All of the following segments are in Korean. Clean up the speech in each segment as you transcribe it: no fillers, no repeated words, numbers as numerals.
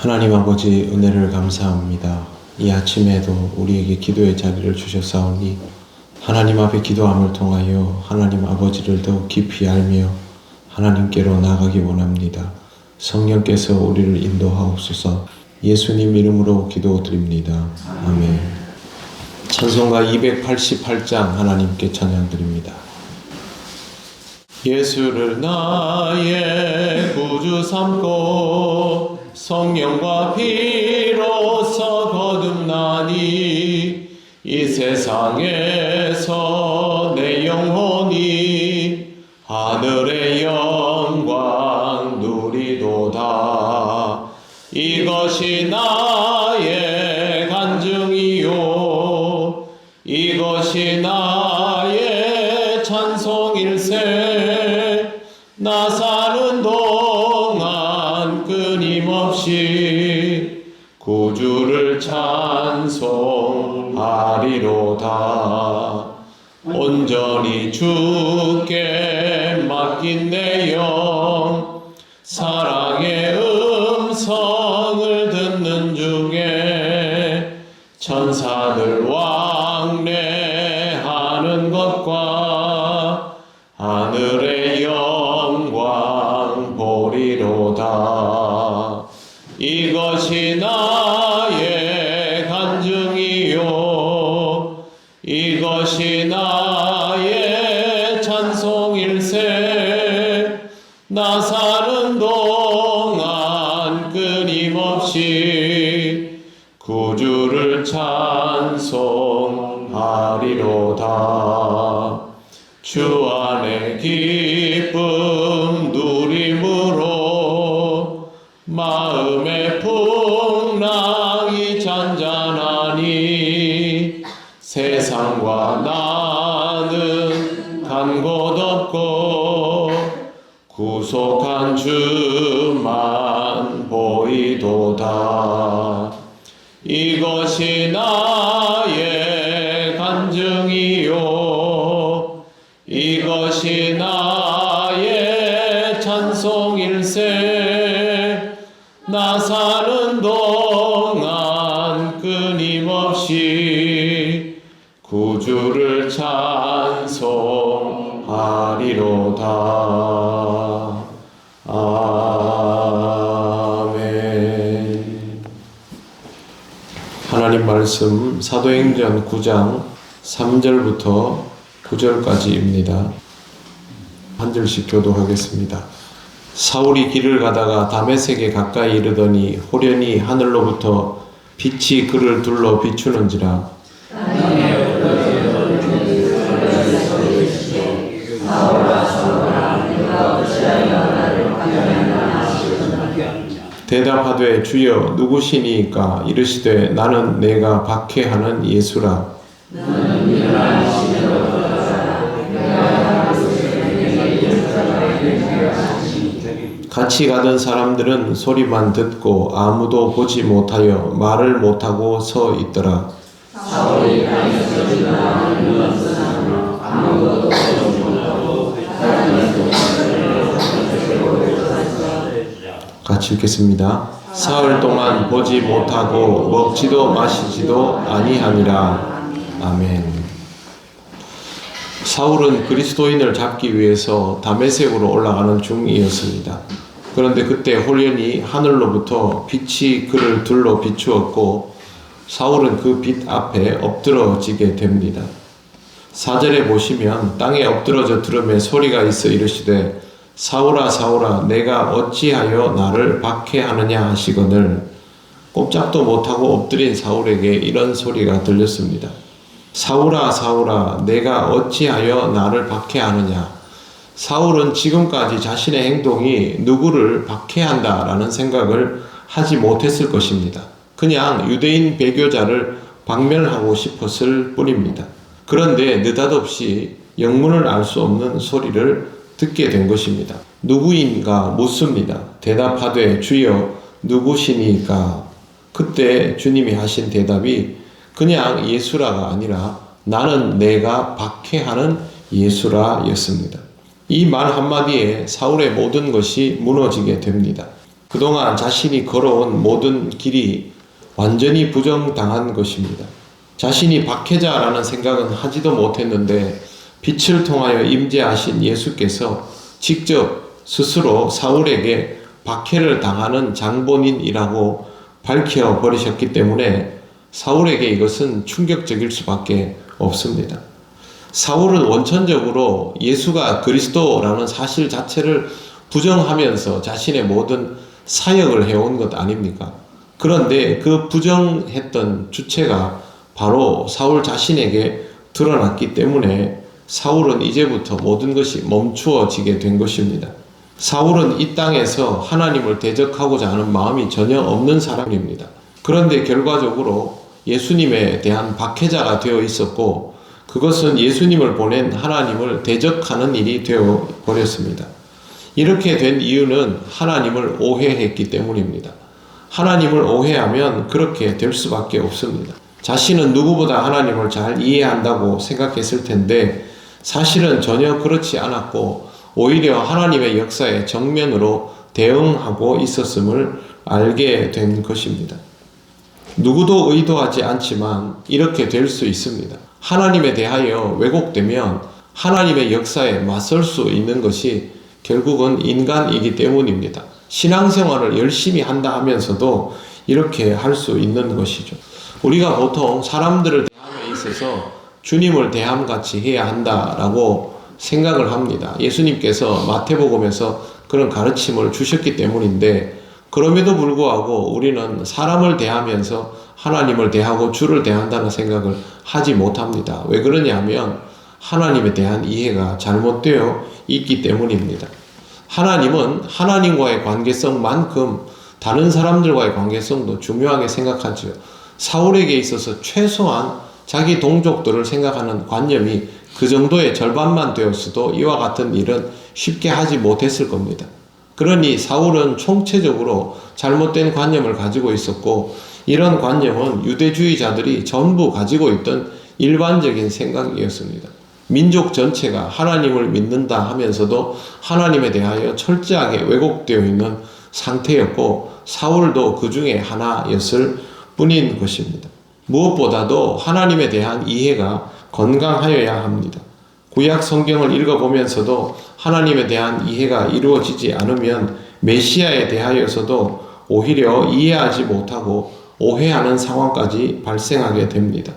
하나님 아버지 은혜를 감사합니다. 이 아침에도 우리에게 기도의 자리를 주셨사오니 하나님 앞에 기도함을 통하여 하나님 아버지를 더 깊이 알며 하나님께로 나아가기 원합니다. 성령께서 우리를 인도하옵소서. 예수님 이름으로 기도드립니다. 아멘. 찬송가 288장 하나님께 찬양드립니다. 예수를 나의 구주 삼고 성령과 피로써 거듭나니 이 세상에서 내 영혼이 하늘의 영광 누리도다. 이것이 나의 간증이요 이것이 나의 찬송일세. 나 사는 동안 끊임없이 구주를 찬송하리로다. 온전히 주께 맡긴 내 영 사랑의 음성을 듣는 중에 천사들 왕래하는 것과 하늘의 영광 보리로다. 이것이 나의 간증이요 이것이 나의 찬송일세. 나 사는 동안 끊임없이 구주를 찬송하리로다. 주 안에 기쁨 누림으로 마음의 풍랑이 잔잔하니 세상과 나는 간 곳 없고 구속한 주만 보이도다. 이것이 나의 간증이요 이것이 나의 찬송일세. 나 사는 동안 끊임없이 구주를 찬송하리로다. 아멘. 하나님 말씀 사도행전 9장 3절부터 9절까지입니다. 한 절씩 교독하겠습니다. 사울이 길을 가다가 다메섹에 가까이 이르더니 호련히 하늘로부터 빛이 그를 둘러 비추는지라. 대답하되 주여 누구시니까? 이르시되 나는 내가 박해하는 예수라. 같이 가던 사람들은 소리만 듣고 아무도 보지 못하여 말을 못하고 서 있더라. 같이 읽겠습니다. 사흘 동안 보지 못하고 먹지도 마시지도 아니하니라. 아멘. 사울은 그리스도인을 잡기 위해서 다메섹으로 올라가는 중이었습니다. 그런데 그때 호련히 하늘로부터 빛이 그를 둘러 비추었고 사울은 그 빛 앞에 엎드러지게 됩니다. 4절에 보시면 땅에 엎드러져 들음에 소리가 있어 이르시되 사울아 사울아 내가 어찌하여 나를 박해하느냐 하시거늘. 꼼짝도 못하고 엎드린 사울에게 이런 소리가 들렸습니다. 사울아 사울아 내가 어찌하여 나를 박해하느냐. 사울은 지금까지 자신의 행동이 누구를 박해한다라는 생각을 하지 못했을 것입니다. 그냥 유대인 배교자를 박멸하고 싶었을 뿐입니다. 그런데 느닷없이 영문을 알 수 없는 소리를 듣게 된 것입니다. 누구인가 묻습니다. 대답하되 주여 누구시니까? 그때 주님이 하신 대답이 그냥 예수라가 아니라 나는 내가 박해하는 예수라 였습니다. 이 말 한마디에 사울의 모든 것이 무너지게 됩니다. 그동안 자신이 걸어온 모든 길이 완전히 부정당한 것입니다. 자신이 박해자라는 생각은 하지도 못했는데 빛을 통하여 임재하신 예수께서 직접 스스로 사울에게 박해를 당하는 장본인이라고 밝혀버리셨기 때문에 사울에게 이것은 충격적일 수밖에 없습니다. 사울은 원천적으로 예수가 그리스도라는 사실 자체를 부정하면서 자신의 모든 사역을 해온 것 아닙니까? 그런데 그 부정했던 주체가 바로 사울 자신에게 드러났기 때문에 사울은 이제부터 모든 것이 멈추어지게 된 것입니다. 사울은 이 땅에서 하나님을 대적하고자 하는 마음이 전혀 없는 사람입니다. 그런데 결과적으로 예수님에 대한 박해자가 되어 있었고 그것은 예수님을 보낸 하나님을 대적하는 일이 되어 버렸습니다. 이렇게 된 이유는 하나님을 오해했기 때문입니다. 하나님을 오해하면 그렇게 될 수밖에 없습니다. 자신은 누구보다 하나님을 잘 이해한다고 생각했을 텐데 사실은 전혀 그렇지 않았고 오히려 하나님의 역사에 정면으로 대응하고 있었음을 알게 된 것입니다. 누구도 의도하지 않지만 이렇게 될 수 있습니다. 하나님에 대하여 왜곡되면 하나님의 역사에 맞설 수 있는 것이 결국은 인간이기 때문입니다. 신앙생활을 열심히 한다 하면서도 이렇게 할 수 있는 것이죠. 우리가 보통 사람들을 대함에 있어서 주님을 대함같이 해야 한다라고 생각을 합니다. 예수님께서 마태복음에서 그런 가르침을 주셨기 때문인데 그럼에도 불구하고 우리는 사람을 대하면서 하나님을 대하고 주를 대한다는 생각을 하지 못합니다. 왜 그러냐면 하나님에 대한 이해가 잘못되어 있기 때문입니다. 하나님은 하나님과의 관계성만큼 다른 사람들과의 관계성도 중요하게 생각하죠. 사울에게 있어서 최소한 자기 동족들을 생각하는 관념이 그 정도의 절반만 되었어도 이와 같은 일은 쉽게 하지 못했을 겁니다. 그러니 사울은 총체적으로 잘못된 관념을 가지고 있었고 이런 관념은 유대주의자들이 전부 가지고 있던 일반적인 생각이었습니다. 민족 전체가 하나님을 믿는다 하면서도 하나님에 대하여 철저하게 왜곡되어 있는 상태였고 사울도 그 중에 하나였을 뿐인 것입니다. 무엇보다도 하나님에 대한 이해가 건강하여야 합니다. 구약 성경을 읽어보면서도 하나님에 대한 이해가 이루어지지 않으면 메시아에 대하여서도 오히려 이해하지 못하고 오해하는 상황까지 발생하게 됩니다.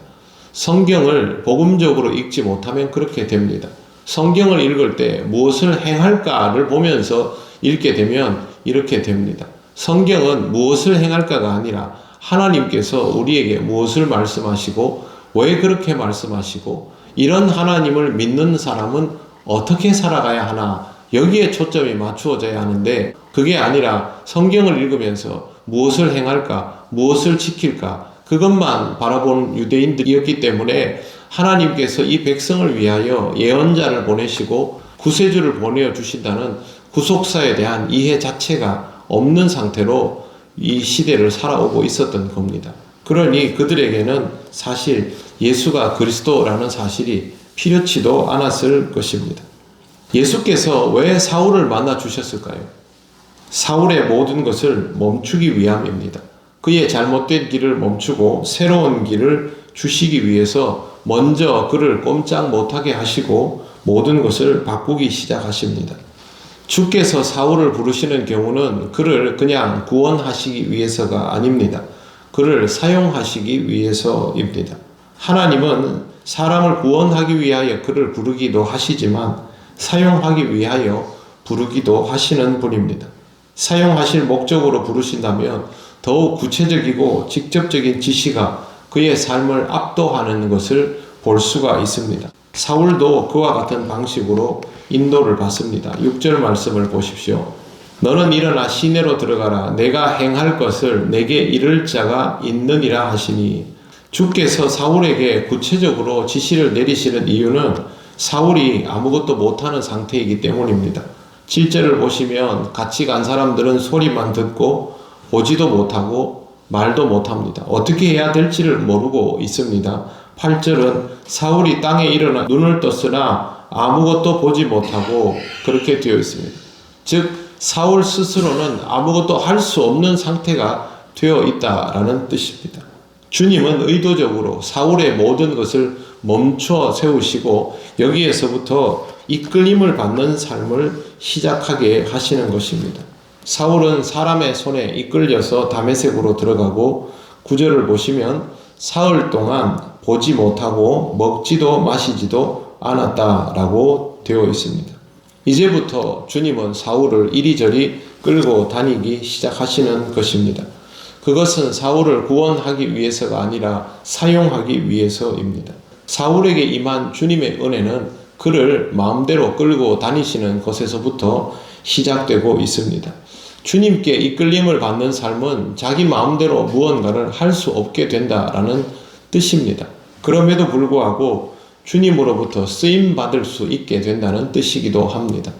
성경을 복음적으로 읽지 못하면 그렇게 됩니다. 성경을 읽을 때 무엇을 행할까를 보면서 읽게 되면 이렇게 됩니다. 성경은 무엇을 행할까가 아니라 하나님께서 우리에게 무엇을 말씀하시고 왜 그렇게 말씀하시고 이런 하나님을 믿는 사람은 어떻게 살아가야 하나 여기에 초점이 맞추어져야 하는데 그게 아니라 성경을 읽으면서 무엇을 행할까 무엇을 지킬까 그것만 바라본 유대인들이었기 때문에 하나님께서 이 백성을 위하여 예언자를 보내시고 구세주를 보내주신다는 구속사에 대한 이해 자체가 없는 상태로 이 시대를 살아오고 있었던 겁니다. 그러니 그들에게는 사실 예수가 그리스도라는 사실이 필요치도 않았을 것입니다. 예수께서 왜 사울을 만나 주셨을까요? 사울의 모든 것을 멈추기 위함입니다. 그의 잘못된 길을 멈추고 새로운 길을 주시기 위해서 먼저 그를 꼼짝 못하게 하시고 모든 것을 바꾸기 시작하십니다. 주께서 사울을 부르시는 경우는 그를 그냥 구원하시기 위해서가 아닙니다. 그를 사용하시기 위해서입니다. 하나님은 사람을 구원하기 위하여 그를 부르기도 하시지만 사용하기 위하여 부르기도 하시는 분입니다. 사용하실 목적으로 부르신다면 더욱 구체적이고 직접적인 지시가 그의 삶을 압도하는 것을 볼 수가 있습니다. 사울도 그와 같은 방식으로 인도를 받습니다. 6절 말씀을 보십시오. 너는 일어나 시내로 들어가라. 내가 행할 것을 내게 이를 자가 있느니라 하시니. 주께서 사울에게 구체적으로 지시를 내리시는 이유는 사울이 아무것도 못하는 상태이기 때문입니다. 7절을 보시면 같이 간 사람들은 소리만 듣고 보지도 못하고 말도 못합니다. 어떻게 해야 될지를 모르고 있습니다. 8절은 사울이 땅에 일어나 눈을 떴으나 아무것도 보지 못하고 그렇게 되어 있습니다. 즉 사울 스스로는 아무것도 할 수 없는 상태가 되어 있다라는 뜻입니다. 주님은 의도적으로 사울의 모든 것을 멈춰 세우시고 여기에서부터 이끌림을 받는 삶을 시작하게 하시는 것입니다. 사울은 사람의 손에 이끌려서 다메섹으로 들어가고 9절을 보시면 사흘 동안 보지 못하고 먹지도 마시지도 않았다라고 되어 있습니다. 이제부터 주님은 사울을 이리저리 끌고 다니기 시작하시는 것입니다. 그것은 사울을 구원하기 위해서가 아니라 사용하기 위해서입니다. 사울에게 임한 주님의 은혜는 그를 마음대로 끌고 다니시는 것에서부터 시작되고 있습니다. 주님께 이끌림을 받는 삶은 자기 마음대로 무언가를 할 수 없게 된다라는 뜻입니다. 그럼에도 불구하고 주님으로부터 쓰임받을 수 있게 된다는 뜻이기도 합니다.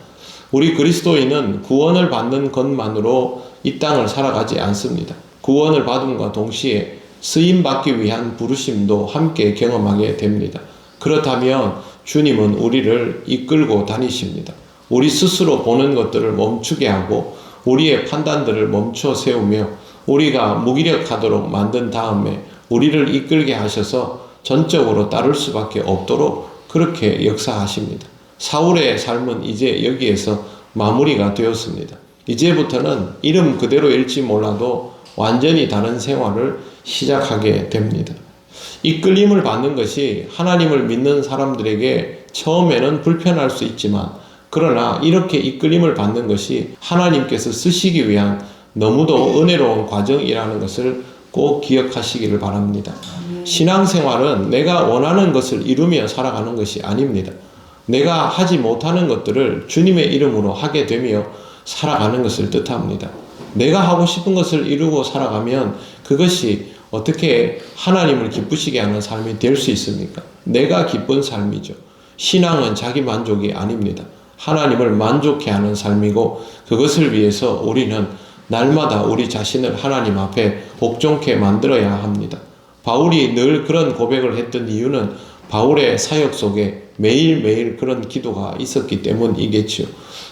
우리 그리스도인은 구원을 받는 것만으로 이 땅을 살아가지 않습니다. 구원을 받음과 동시에 쓰임받기 위한 부르심도 함께 경험하게 됩니다. 그렇다면 주님은 우리를 이끌고 다니십니다. 우리 스스로 보는 것들을 멈추게 하고 우리의 판단들을 멈춰 세우며 우리가 무기력하도록 만든 다음에 우리를 이끌게 하셔서 전적으로 따를 수밖에 없도록 그렇게 역사하십니다. 사울의 삶은 이제 여기에서 마무리가 되었습니다. 이제부터는 이름 그대로일지 몰라도 완전히 다른 생활을 시작하게 됩니다. 이끌림을 받는 것이 하나님을 믿는 사람들에게 처음에는 불편할 수 있지만 그러나 이렇게 이끌림을 받는 것이 하나님께서 쓰시기 위한 너무도 은혜로운 과정이라는 것을 꼭 기억하시기를 바랍니다. 신앙생활은 내가 원하는 것을 이루며 살아가는 것이 아닙니다. 내가 하지 못하는 것들을 주님의 이름으로 하게 되며 살아가는 것을 뜻합니다. 내가 하고 싶은 것을 이루고 살아가면 그것이 어떻게 하나님을 기쁘시게 하는 삶이 될 수 있습니까? 내가 기쁜 삶이죠. 신앙은 자기 만족이 아닙니다. 하나님을 만족해 하는 삶이고 그것을 위해서 우리는 날마다 우리 자신을 하나님 앞에 복종케 만들어야 합니다. 바울이 늘 그런 고백을 했던 이유는 바울의 사역 속에 매일매일 그런 기도가 있었기 때문이겠죠.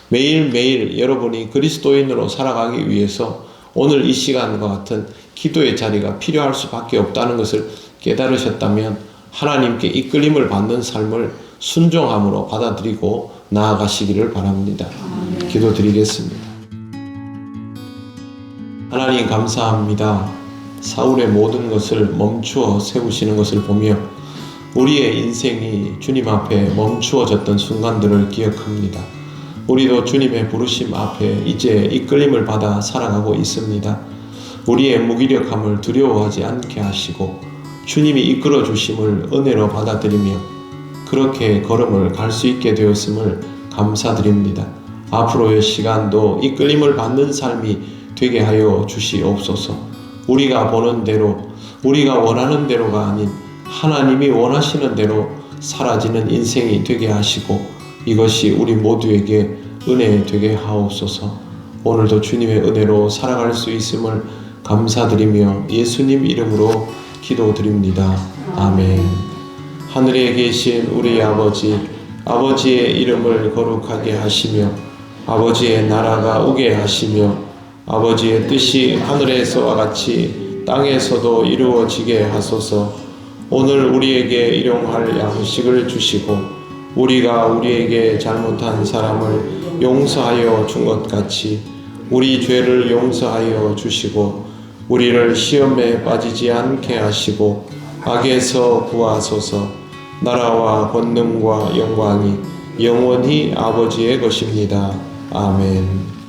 매일매일 여러분이 그리스도인으로 살아가기 위해서 오늘 이 시간과 같은 기도의 자리가 필요할 수밖에 없다는 것을 깨달으셨다면 하나님께 이끌림을 받는 삶을 순종함으로 받아들이고 나아가시기를 바랍니다. 기도드리겠습니다. 하나님 감사합니다. 사울의 모든 것을 멈추어 세우시는 것을 보며 우리의 인생이 주님 앞에 멈추어졌던 순간들을 기억합니다. 우리도 주님의 부르심 앞에 이제 이끌림을 받아 살아가고 있습니다. 우리의 무기력함을 두려워하지 않게 하시고 주님이 이끌어 주심을 은혜로 받아들이며 그렇게 걸음을 갈 수 있게 되었음을 감사드립니다. 앞으로의 시간도 이끌림을 받는 삶이 되게 하여 주시옵소서. 우리가 보는 대로 우리가 원하는 대로가 아닌 하나님이 원하시는 대로 사라지는 인생이 되게 하시고 이것이 우리 모두에게 은혜 되게 하옵소서. 오늘도 주님의 은혜로 살아갈 수 있음을 감사드리며 예수님 이름으로 기도드립니다. 아멘. 하늘에 계신 우리 아버지, 아버지의 이름을 거룩하게 하시며 아버지의 나라가 오게 하시며 아버지의 뜻이 하늘에서와 같이 땅에서도 이루어지게 하소서. 오늘 우리에게 일용할 양식을 주시고 우리가 우리에게 잘못한 사람을 용서하여 준 것 같이 우리 죄를 용서하여 주시고 우리를 시험에 빠지지 않게 하시고 악에서 구하소서. 나라와 권능과 영광이 영원히 아버지의 것입니다. 아멘.